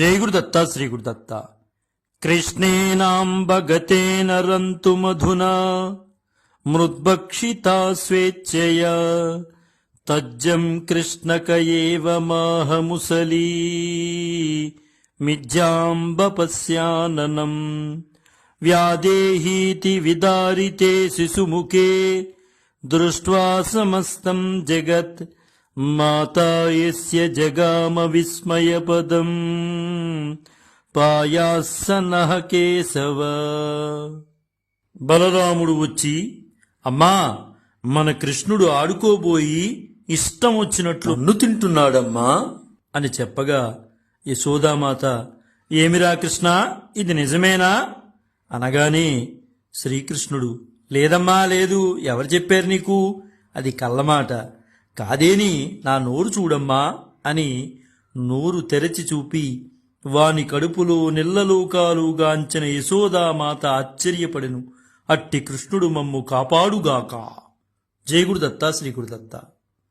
జై గురుదత్త శ్రీ గురుదత్త. కృష్ణేనాంబ గతేన రంతు మధునా మృద్భక్షితా స్వేచ్ఛయా తజ్జం కృష్ణక ఏవ మాహముసలీ మిథ్యాంబపస్యాననం వ్యాదేహీతి విదారితే శిశుముఖే దృష్ట్వా సమస్తం జగత్ మాతా యస్య జగామ విస్మయపదం పాయాసనః కేశవ. బలరాముడు వచ్చి, అమ్మా, మన కృష్ణుడు ఆడుకోబోయి ఇష్టం వచ్చినట్లు అన్ను తింటున్నాడమ్మా అని చెప్పగా యశోదామాత, ఏమిరా కృష్ణ, ఇది నిజమేనా అనగానే శ్రీకృష్ణుడు, లేదమ్మా లేదు, ఎవరు చెప్పారు నీకు, అది కళ్ళమాట, కాదేని నా నోరు చూడమ్మా అని నోరు తెరచి చూపి వాని కడుపులో నిల్లలోకాలు గాంచిన యశోదామాత ఆశ్చర్యపడెను. అట్టి కృష్ణుడు మమ్ము కాపాడుగాక. జై గురుదత్త శ్రీ గురుదత్త.